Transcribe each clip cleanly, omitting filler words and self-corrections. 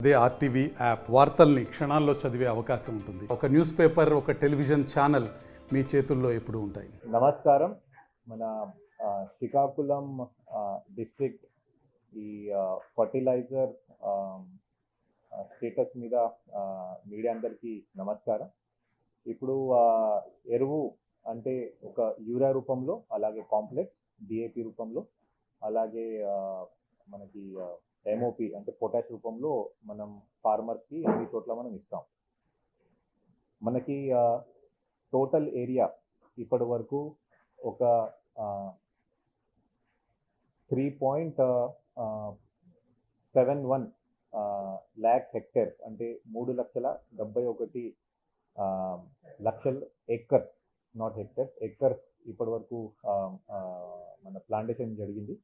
అదే RTV app వార్తల్ని క్షణాల్లో చదివే అవకాశం ఉంటుంది. ఒక న్యూస్ పేపర్, ఒక టెలివిజన్ ఛానల్ మీ చేతుల్లో ఎప్పుడూ ఉంటాయి. నమస్కారం. మన శ్రీకాకుళం డిస్ట్రిక్ట్ ఈ ఫర్టిలైజర్ స్టేటస్ మీద మీడియా అందరికీ నమస్కారం. ఇప్పుడు ఎరువు అంటే ఒక యూరియా రూపంలో, అలాగే కాంప్లెక్స్ డిఏపి రూపంలో, అలాగే మనకి ఎంఓపి అంటే పొటాష్ రూపంలో మనం ఫార్మర్స్కి అన్ని చోట్ల మనం ఇస్తాం. మనకి టోటల్ ఏరియా ఇప్పటి వరకు ఒక 3.71 lakh hectares అంటే 3,71,00,000 ఏకర్స్, నాట్ హెక్టర్స్, ఏకర్స్ ఇప్పటి వరకు మన ప్లాంటేషన్ జరిగింది.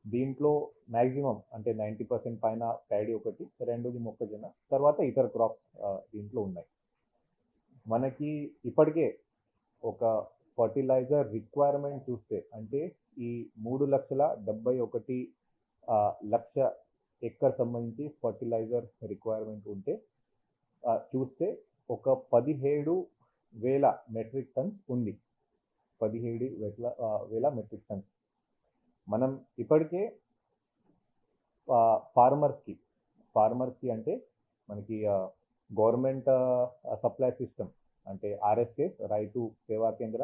దీంట్లో మ్యాక్సిమం అంటే 90% పైన ప్యాడీ ఒకటి, రెండోది మొక్కజొన్న, తర్వాత ఇతర క్రాప్స్ దీంట్లో ఉన్నాయి. మనకి ఇప్పటికే ఒక ఫర్టిలైజర్ రిక్వైర్మెంట్ చూస్తే అంటే ఈ 3,71,00,000 ఏకర్ సంబంధించి ఫర్టిలైజర్ రిక్వైర్మెంట్ ఉంటే చూస్తే ఒక 17,000 మెట్రిక్ టన్స్ ఉంది. 17,000 మెట్రిక్ టన్స్ మనం ఇప్పటికే ఫార్మర్స్కి అంటే మనకి గవర్నమెంట్ సప్లై సిస్టమ్ అంటే ఆర్ఎస్కేస్, రైతు సేవా కేంద్ర,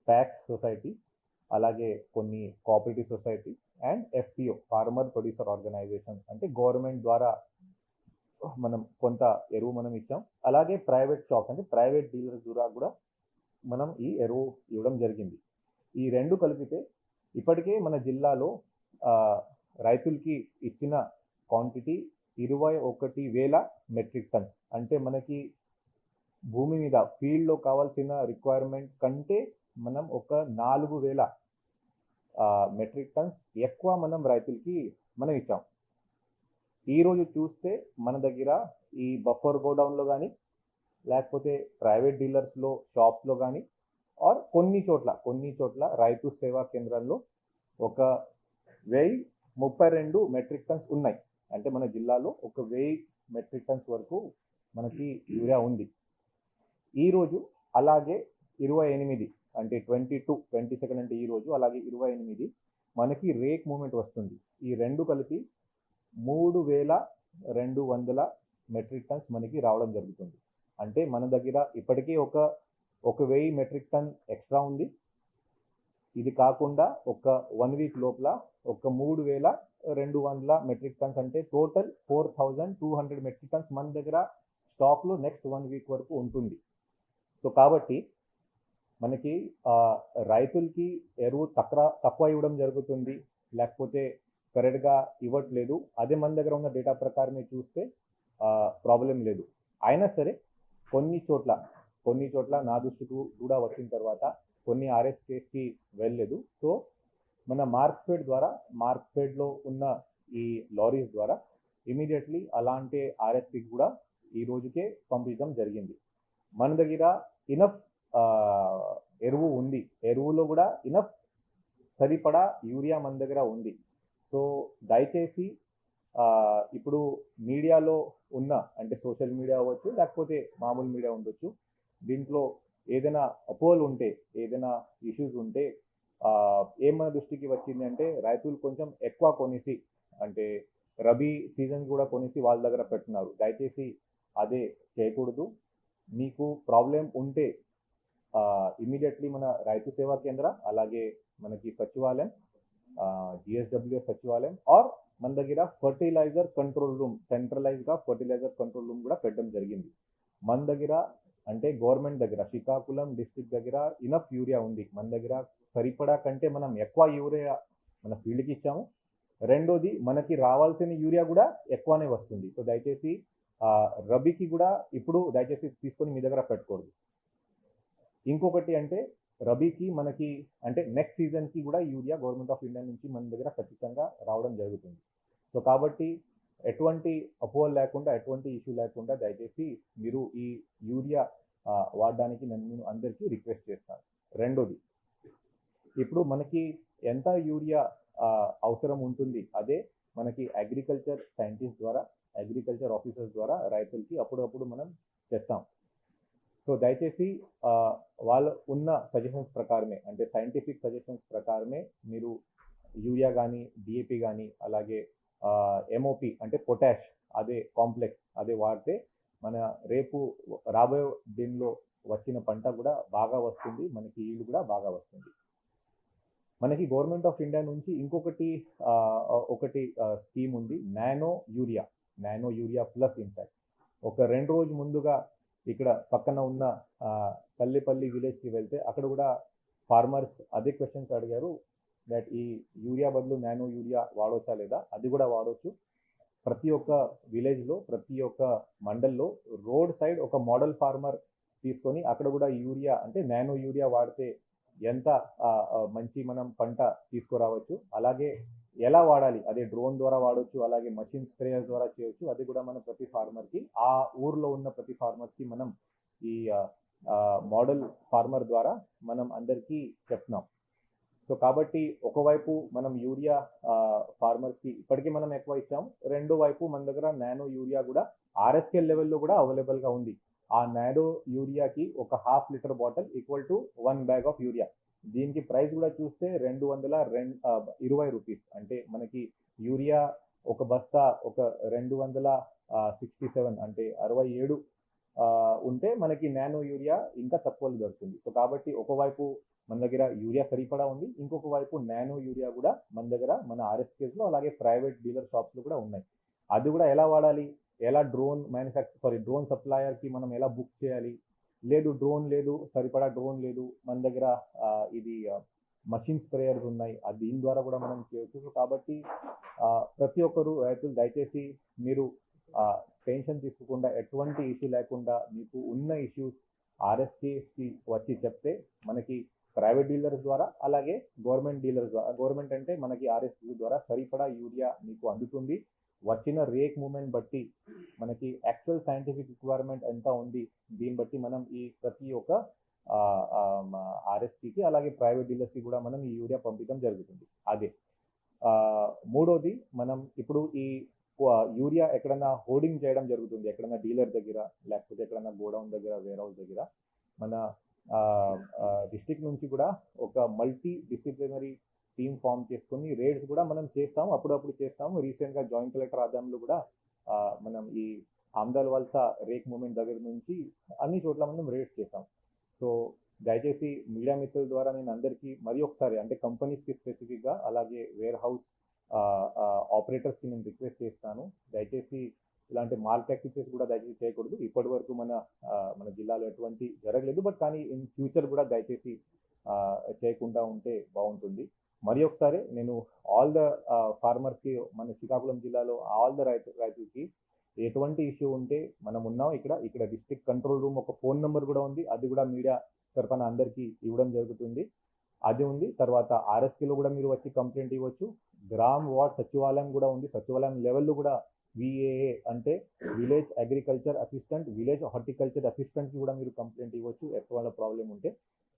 ప్యాక్స్ సొసైటీ, అలాగే కొన్ని cooperative society and FPO, farmer producer organization అంటే గవర్నమెంట్ ద్వారా మనం కొంత ఎరువు మనం ఇచ్చాం. అలాగే ప్రైవేట్ షాప్స్ అంటే ప్రైవేట్ డీలర్స్ ద్వారా కూడా మనం ఈ ఎరువు ఇవ్వడం జరిగింది. ఈ రెండు కలిపితే ఇప్పటికే మన జిల్లాలో రైతులకి ఇచ్చిన క్వాంటిటీ 21,000 మెట్రిక్ టన్స్. అంటే మనకి భూమి మీద ఫీల్డ్లో కావాల్సిన రిక్వైర్మెంట్ కంటే మనం ఒక 4,000 మెట్రిక్ టన్స్ ఎక్కువ మనం రైతులకి మనం ఇచ్చాం. ఈరోజు చూస్తే మన దగ్గర ఈ బఫర్ గోడౌన్లో కానీ, లేకపోతే ప్రైవేట్ డీలర్స్లో షాప్స్లో కానీ, ఆర్ కొన్ని చోట్ల రైతు సేవా కేంద్రాల్లో ఒక 1,032 మెట్రిక్ టన్స్ ఉన్నాయి. అంటే మన జిల్లాలో ఒక 1,000 మెట్రిక్ టన్స్ వరకు మనకి యూరియా ఉంది. ఈరోజు అలాగే 28 అంటే 22 అంటే ఈరోజు అలాగే 28 మనకి రేక్ మూమెంట్ వస్తుంది. ఈ రెండు కలిపి 3,200 మెట్రిక్ టన్స్ మనకి రావడం జరుగుతుంది. అంటే మన దగ్గర ఇప్పటికే ఒక 1,000 మెట్రిక్ టన్ ఎక్స్ట్రా ఉంది. ఇది కాకుండా ఒక 1 వీక్ లోపల ఒక 3,200 మెట్రిక్ టన్స్ అంటే టోటల్ 4,200 మెట్రిక్ టన్స్ మన దగ్గర స్టాక్లో నెక్స్ట్ 1 వీక్ వరకు ఉంటుంది. సో కాబట్టి మనకి రైతులకి ఎరువు తక్కువ ఇవ్వడం జరుగుతుంది, లేకపోతే కరెక్ట్గా ఇవ్వట్లేదు, అదే మన దగ్గర ఉన్న డేటా ప్రకారమే చూస్తే ప్రాబ్లం లేదు. అయినా సరే కొన్ని చోట్ల నా దృష్టికి కూడా వచ్చిన తర్వాత కొన్ని ఆర్ఎస్కేస్కి వెళ్ళలేదు. సో మన మార్క్ఫెడ్లో ఉన్న ఈ లారీస్ ద్వారా ఇమీడియట్లీ అలాంటి ఆర్ఎస్కేకి కూడా ఈ రోజుకే పంపించడం జరిగింది. మన దగ్గర ఇనఫ్ ఎరువు ఉంది, ఎరువులో కూడా ఇనఫ్ సరిపడా యూరియా మన దగ్గర ఉంది. సో దయచేసి ఇప్పుడు మీడియాలో ఉన్న అంటే సోషల్ మీడియా అవ్వచ్చు, లేకపోతే మామూలు మీడియా ఉండొచ్చు, దీంట్లో ఏదైనా అపోహలు ఉంటే, ఏదైనా ఇష్యూస్ ఉంటే ఏమైనా దృష్టికి వచ్చింది అంటే రైతులు కొంచెం ఎక్కువ కొనేసి అంటే రబీ సీజన్ కూడా కొనేసి వాళ్ళ దగ్గర పెట్టున్నారు. దయచేసి అదే చేయకూడదు. మీకు ప్రాబ్లం ఉంటే ఇమీడియట్లీ మన రైతు సేవా కేంద్ర, అలాగే మనకి సచివాలయం, జిఎస్డబ్ల్యూ సచివాలయం, ఆర్ మన దగ్గర ఫర్టిలైజర్ కంట్రోల్ రూమ్, సెంట్రలైజ్గా ఫర్టిలైజర్ కంట్రోల్ రూమ్ కూడా పెట్టడం జరిగింది. మన దగ్గర అంటే గవర్నమెంట్ దగ్గర శ్రీకాకుళం డిస్ట్రిక్ట్ దగ్గర ఇనఫ్ యూరియా ఉంది. మన దగ్గర సరిపడా కంటే మనం ఎక్కువ యూరియా మన ఫీల్డ్కి ఇచ్చాము. రెండోది మనకి రావాల్సిన యూరియా కూడా ఎక్కువనే వస్తుంది. సో దయచేసి రబీకి కూడా ఇప్పుడు దయచేసి తీసుకొని మీ దగ్గర పెట్టుకోండి. ఇంకొకటి అంటే రబీకి మనకి అంటే నెక్స్ట్ సీజన్కి కూడా యూరియా గవర్నమెంట్ ఆఫ్ ఇండియా నుంచి మన దగ్గర ఖచ్చితంగా రావడం జరుగుతుంది. సో కాబట్టి ఎటువంటి అపోహలు లేకుండా, ఎటువంటి ఇష్యూ లేకుండా దయచేసి మీరు ఈ యూరియా వాడడానికి నేను అందరికీ రిక్వెస్ట్ చేస్తాను. రెండోది, ఇప్పుడు మనకి ఎంత యూరియా అవసరం ఉంటుంది అదే మనకి అగ్రికల్చర్ సైంటిస్ట్ ద్వారా అగ్రికల్చర్ ఆఫీసర్స్ ద్వారా రైతులకి అప్పుడప్పుడు మనం చేస్తాం. సో దయచేసి వాళ్ళు ఉన్న సజెషన్స్ ప్రకారమే, అంటే సైంటిఫిక్ సజెషన్స్ ప్రకారమే మీరు యూరియా కానీ, డిఏపి కానీ, అలాగే ఎంఓపి అంటే పొటాష్ అదే కాంప్లెక్స్ అదే వాడితే మన రేపు రాబోయే దీనిలో వచ్చిన పంట కూడా బాగా వస్తుంది, మనకి ఈల్డ్ కూడా బాగా వస్తుంది. మనకి గవర్నమెంట్ ఆఫ్ ఇండియా నుంచి ఇంకొకటి స్కీమ్ ఉంది, నానో యూరియా ప్లస్. ఇన్ఫాక్ట్ ఒక 2 రోజు ముందుగా ఇక్కడ పక్కన ఉన్న తల్లిపల్లి విలేజ్కి వెళ్తే అక్కడ కూడా ఫార్మర్స్ అదే క్వశ్చన్స్ అడిగారు, దట్ ఈ యూరియా బదులు నానో యూరియా వాడవచ్చా లేదా. అది కూడా వాడవచ్చు. ప్రతి ఒక్క విలేజ్లో, ప్రతి ఒక్క మండల్లో రోడ్ సైడ్ ఒక మోడల్ ఫార్మర్ తీసుకొని అక్కడ కూడా యూరియా అంటే నానో యూరియా వాడితే ఎంత మంచి మనం పంట తీసుకురావచ్చు, అలాగే ఎలా వాడాలి అదే డ్రోన్ ద్వారా వాడవచ్చు, అలాగే మషిన్ స్ప్రేయర్ ద్వారా చేయవచ్చు. అది కూడా మన ప్రతి ఫార్మర్కి, ఆ ఊర్లో ఉన్న ప్రతి ఫార్మర్కి మనం ఈ మోడల్ ఫార్మర్ ద్వారా మనం అందరికీ చెప్తున్నాం. సో కాబట్టి ఒకవైపు మనం యూరియా ఫార్మర్స్కి ఇప్పటికీ మనం ఎక్కువ ఇచ్చాము, రెండో వైపు మన దగ్గర నానో యూరియా కూడా RSK లెవెల్లో కూడా అవైలబుల్గా ఉంది. ఆ నానో యూరియాకి ఒక 1/2 litre bottle equal to 1 bag of urea. దీనికి ప్రైస్ కూడా చూస్తే 220 రూపీస్. అంటే మనకి యూరియా ఒక బస్తా ఒక 267 అంటే 67 ఉంటే మనకి నానో యూరియా ఇంకా తక్కువలో దొరుకుతుంది. సో కాబట్టి ఒకవైపు మన దగ్గర యూరియా సరిపడా ఉంది, ఇంకొక వైపు నానో యూరియా కూడా మన దగ్గర మన RSKలో అలాగే ప్రైవేట్ డీలర్ షాప్స్లో కూడా ఉన్నాయి. అది కూడా ఎలా వాడాలి, ఎలా డ్రోన్ సప్లయర్కి మనం ఎలా బుక్ చేయాలి, లేదు సరిపడా డ్రోన్ లేదు మన దగ్గర, ఇది మషిన్ స్ప్రేయర్స్ ఉన్నాయి, దీని ద్వారా కూడా మనం చేయవచ్చు. సో కాబట్టి ప్రతి ఒక్కరు రైతులు దయచేసి మీరు టెన్షన్ తీసుకోకుండా, ఎటువంటి ఇష్యూ లేకుండా మీకు ఉన్న ఇష్యూస్ RSKకి వచ్చి చెప్తే మనకి ప్రైవేట్ డీలర్స్ ద్వారా అలాగే గవర్నమెంట్ డీలర్స్ ద్వారా, గవర్నమెంట్ అంటే మనకి RSK ద్వారా సరిపడా యూరియా మీకు అందుతుంది. వచ్చిన రేక్ మూమెంట్ బట్టి మనకి యాక్చువల్ సైంటిఫిక్ రిక్వైర్మెంట్ ఎంత ఉంది, దీన్ని బట్టి మనం ఈ ప్రతి ఒక్క RSKకి అలాగే ప్రైవేట్ డీలర్స్కి కూడా మనం ఈ యూరియా పంపించడం జరుగుతుంది. అదే మూడోది, మనం ఇప్పుడు ఈ యూరియా ఎక్కడన్నా హోర్డింగ్ చేయడం జరుగుతుంది, ఎక్కడన్నా డీలర్ దగ్గర లేకపోతే ఎక్కడన్నా గోడౌన్ దగ్గర, వేర్ హౌస్ దగ్గర. మన డిస్ట్రిక్ట్ నుంచి కూడా ఒక మల్టీ డిసిప్లినరీ టీమ్ ఫామ్ చేసుకొని రేడ్స్ కూడా మనం చేస్తాము, అప్పుడప్పుడు చేస్తాము. రీసెంట్గా జాయింట్ కలెక్టర్ ఆధ్వర్యంలో కూడా మనం ఈ ఆమ్దాల్ వలస రేక్ మూమెంట్ దగ్గర నుంచి అన్ని చోట్ల మనం రేడ్స్ చేస్తాం. సో దయచేసి మీడియా మిత్రుల ద్వారా నేను అందరికీ మరి ఒకసారి, అంటే కంపెనీస్కి స్పెసిఫిక్గా అలాగే వేర్ హౌస్ ఆపరేటర్స్కి నేను రిక్వెస్ట్ చేస్తాను, దయచేసి ఇలాంటి మాల్ ప్రాక్టీసెస్ కూడా దయచేసి చేయకూడదు. ఇప్పటి వరకు మన జిల్లాలో ఎటువంటి జరగలేదు, బట్ కానీ ఇన్ ఫ్యూచర్ కూడా దయచేసి చేయకుండా ఉంటే బాగుంటుంది. మరి ఒకసారి నేను ఆల్ ద ఫార్మర్స్కి, మన శ్రీకాకుళం జిల్లాలో ఆల్ ద రైతులకి ఎటువంటి ఇష్యూ ఉంటే మనం ఉన్నాం. ఇక్కడ డిస్ట్రిక్ట్ కంట్రోల్ రూమ్ ఒక ఫోన్ నెంబర్ కూడా ఉంది, అది కూడా మీడియా తరఫున అందరికీ ఇవ్వడం జరుగుతుంది. అది ఉంది. తర్వాత RSKలో కూడా మీరు వచ్చి కంప్లైంట్ ఇవ్వచ్చు. గ్రామ్ వార్డ్ సచివాలయం కూడా ఉంది, సచివాలయం లెవెల్లో కూడా VAA అంటే village agriculture assistant, village horticulture అసిస్టెంట్కి కూడా మీరు కంప్లైంట్ ఇవ్వచ్చు ఎటువంటి ప్రాబ్లం ఉంటే.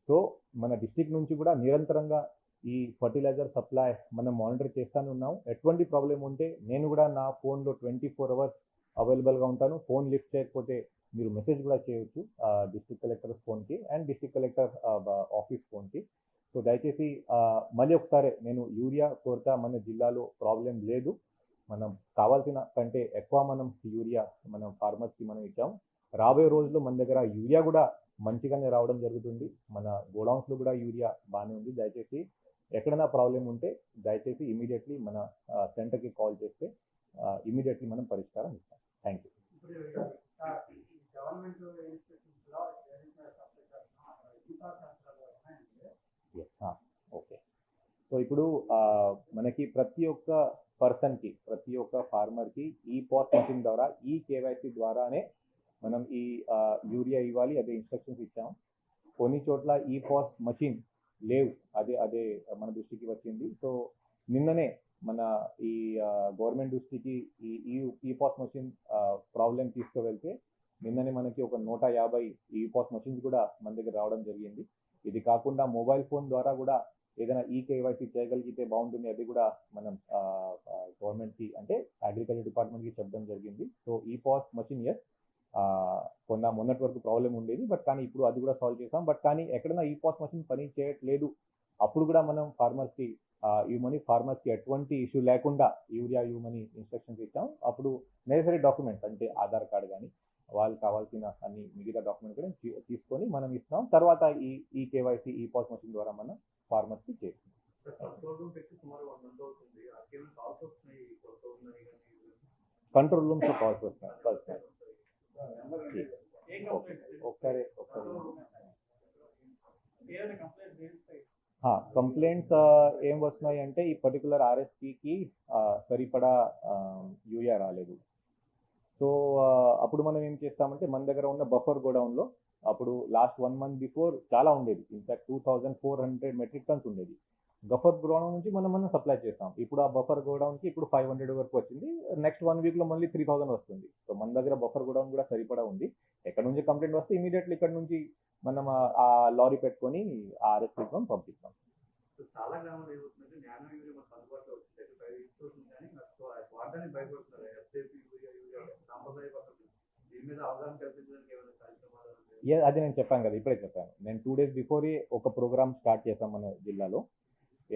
సో మన డిస్ట్రిక్ట్ నుంచి కూడా నిరంతరంగా ఈ ఫర్టిలైజర్ సప్లై మనం మానిటర్ చేస్తూనే ఉన్నాం. ఎటువంటి ప్రాబ్లం ఉంటే నేను కూడా నా ఫోన్లో 24 hours అవైలబుల్గా ఉంటాను. ఫోన్ లిఫ్ట్ చేయకపోతే మీరు మెసేజ్ కూడా చేయొచ్చు డిస్ట్రిక్ట్ కలెక్టర్ ఫోన్కి అండ్ డిస్ట్రిక్ట్ కలెక్టర్ ఆఫీస్ ఫోన్కి. సో దయచేసి మళ్ళీ ఒకసారి నేను యూరియా కొరత మన జిల్లాలో ప్రాబ్లం లేదు. మనం కావాల్సిన కంటే ఎక్కువ మనం యూరియా మనం ఫార్మర్స్కి మనం ఇచ్చాము. రాబోయే రోజుల్లో మన దగ్గర యూరియా కూడా మంచిగానే రావడం జరుగుతుంది. మన గోడౌన్స్లో కూడా యూరియా బాగానే ఉంది. దయచేసి ఎక్కడైనా ప్రాబ్లం ఉంటే దయచేసి ఇమీడియట్లీ మన సెంటర్కి కాల్ చేస్తే ఇమీడియట్లీ మనం పరిష్కారం ఇస్తాం. Thank you. ఓకే. సో ఇప్పుడు మనకి ప్రతి ఒక్క పర్సన్కి, ప్రతి ఒక్క ఫార్మర్కి POS మెషిన్ ద్వారా KYC ద్వారానే మనం ఈ యూరియా ఇవ్వాలి, అదే ఇన్స్ట్రక్షన్స్ ఇచ్చాము. కొన్ని చోట్ల POS మెషిన్ లేవు, అదే మన దృష్టికి వచ్చింది. సో నిన్ననే మన ఈ గవర్నమెంట్ దృష్టికి ఈ POS మెషిన్ ప్రాబ్లం తీసుకువెళ్తే నిన్ననే మనకి ఒక 150 POS మెషిన్స్ కూడా మన దగ్గర రావడం జరిగింది. ఇది కాకుండా మొబైల్ ఫోన్ ద్వారా కూడా ఏదైనా ఈ కేవైసీ చేయగలిగితే బాగుంటుంది, అది కూడా మనం గవర్నమెంట్కి అంటే అగ్రికల్చర్ డిపార్ట్మెంట్కి చెప్పడం జరిగింది. సో ఈ పాస్ మషిన్ ఎస్ మొన్నటి వరకు ప్రాబ్లం ఉండేది, బట్ కానీ ఇప్పుడు అది కూడా సాల్వ్ చేసాం. బట్ కానీ ఎక్కడైనా ఈ పాస్ మషిన్ పని చేయట్లేదు, అప్పుడు కూడా మనం ఫార్మర్స్కి ఇవ్వమని, ఫార్మర్స్కి ఎటువంటి ఇష్యూ లేకుండా యూరియా ఇవ్వమని ఇన్స్ట్రక్షన్స్ ఇచ్చాం. అప్పుడు నెసరీ డాక్యుమెంట్స్ అంటే ఆధార్ కార్డ్ కానీ వాళ్ళకి కావాల్సిన అన్ని మిగతా డాక్యుమెంట్స్ కూడా తీసుకొని మనం ఇస్తాం. తర్వాత ఈ కేవైసీ ఈ పాస్ మషిన్ ద్వారా మనం ఫార్మర్స్కి చేస్తాం. కంట్రోల్ రూమ్స్ కాల్స్ వస్తున్నాయి. ఒకసారి కంప్లైంట్స్ ఏం వస్తున్నాయి అంటే ఈ పర్టికులర్ ఆర్ఎస్పికి సరిపడా యూరియా రాలేదు. సో అప్పుడు మనం ఏం చేస్తామంటే మన దగ్గర ఉన్న బఫర్ గోడౌన్లో అప్పుడు లాస్ట్ 1 month బిఫోర్ చాలా ఉండేది, ఇన్ఫాక్ట్ 2400 మెట్రిక్ టన్స్ ఉండేది. బఫర్ గోడౌన్ నుంచి మనం సప్లై చేస్తాం. ఇప్పుడు ఆ బఫర్ గోడౌన్కి ఇప్పుడు 500 వరకు వచ్చింది. నెక్స్ట్ 1 weekలో మళ్ళీ 3000 వస్తుంది. సో మన దగ్గర బఫర్ గోడౌన్ కూడా సరిపడా ఉంది. ఎక్కడ నుంచి కంప్లైంట్ వస్తే ఇమీడియట్లీ ఇక్కడ నుంచి మనం ఆ లారీ పెట్టుకొని ఆ ఆర్ఎస్పీకి మనం పంపిస్తాం. చాలా గ్రామాలు ఏమవుతుందంటే నానో యూరియా మనకు అందుబాటులో వచ్చింది, 5 ఇన్స్టిట్యూషన్ కానీ వాడడానికి భయపడుతున్నారు. ఎఫ్ఏపీ యూరియా సాంప్రదాయ పద్ధతులు దీని మీద అవగాహన కల్పించడానికి ఏమైనా కార్యక్రమాలు? అది నేను చెప్పాను కదా, ఇప్పుడే చెప్పాను. నేను 2 days బిఫోరే ఒక ప్రోగ్రామ్ స్టార్ట్ చేశాం మన జిల్లాలో.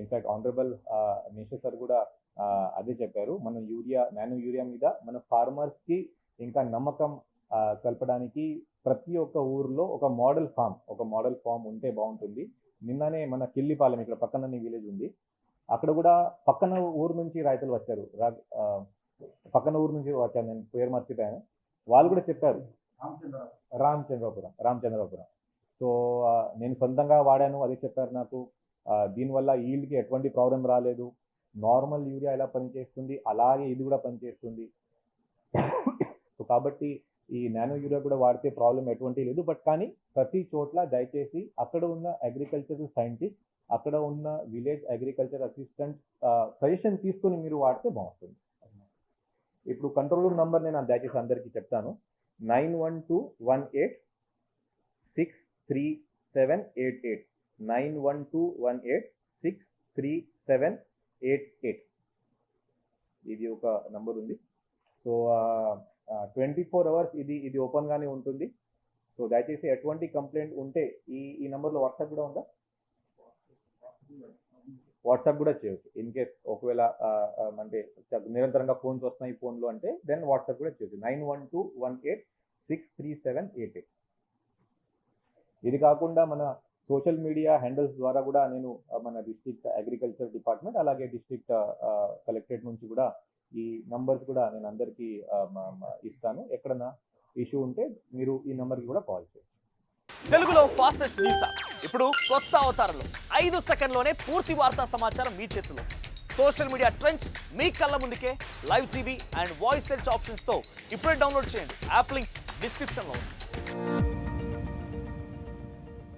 ఇన్ఫాక్ట్ ఆనరబుల్ మినిస్టర్ సార్ కూడా అదే చెప్పారు. మనం నానో యూరియా మీద మన ఫార్మర్స్కి ఇంకా నమ్మకం కలపడానికి ప్రతి ఒక్క ఊర్లో ఒక మోడల్ ఫామ్ ఉంటే బాగుంటుంది. నిన్ననే మన కిల్లిపాలెం ఇక్కడ పక్కన విలేజ్ ఉంది, అక్కడ కూడా పక్కన ఊరు నుంచి రైతులు వచ్చారు. నేను పేరు మర్చిపోయాను. వాళ్ళు కూడా చెప్పారు రామచంద్రపురం. సో నేను సొంతంగా వాడాను, అదే చెప్పారు నాకు. దీనివల్ల ఈల్డ్కి ఎటువంటి ప్రాబ్లం రాలేదు. నార్మల్ యూరియా ఎలా పనిచేస్తుంది అలాగే ఇది కూడా పనిచేస్తుంది. సో కాబట్టి ఈ నానో యూరియా కూడా వాడితే ప్రాబ్లం ఎటువంటి లేదు. బట్ కానీ ప్రతి చోట్ల దయచేసి అక్కడ ఉన్న అగ్రికల్చర్ సైంటిస్ట్, అక్కడ ఉన్న విలేజ్ అగ్రికల్చర్ అసిస్టెంట్ సజెషన్ తీసుకొని మీరు వాడితే బాగుంటుంది. ఇప్పుడు కంట్రోల్ రూమ్ నంబర్ నేను దయచేసి అందరికీ చెప్తాను. 9121863788 9121863788 ఇది ఒక నంబర్ ఉంది. సో 24 hours ఇది ఓపెన్ గానే ఉంటుంది. సో దయచేసి ఎటువంటి కంప్లైంట్ ఉంటే ఈ నంబర్లో వాట్సాప్ కూడా ఉందా? వాట్సాప్ కూడా చేయొచ్చు. ఇన్ కేస్ ఒకవేళ అంటే నిరంతరంగా ఫోన్స్ వస్తున్నాయి ఫోన్లో అంటే దెన్ వాట్సాప్ కూడా చేయొచ్చు. 9121863788. ఇది కాకుండా మన సోషల్ మీడియా హ్యాండిల్స్ ద్వారా కూడా నేను మన డిస్ట్రిక్ట్ అగ్రికల్చర్ డిపార్ట్మెంట్ అలాగే డిస్ట్రిక్ట్ కలెక్టరేట్ నుంచి కూడా ఈ నంబర్స్ కూడా నేను అందరికీ ఇస్తాను. ఎక్కడన్నా ఇష్యూ ఉంటే మీరు ఈ నంబర్కి కూడా కాల్ చేయండి. తెలుగులో ఫాస్టెస్ట్ న్యూస్ యాప్ ఇప్పుడు కొత్త అవతారంలో 5 సెకండ్లోనే పూర్తి వార్తా సమాచారం మీ చేతిలో. సోషల్ మీడియా ట్రెండ్స్ మీ కళ్ళ ముందుకే live TV and voice search ఆప్షన్స్తో ఇప్పుడే డౌన్లోడ్ చేయండి. యాప్ లింక్ డిస్క్రిప్షన్లో ఉంది.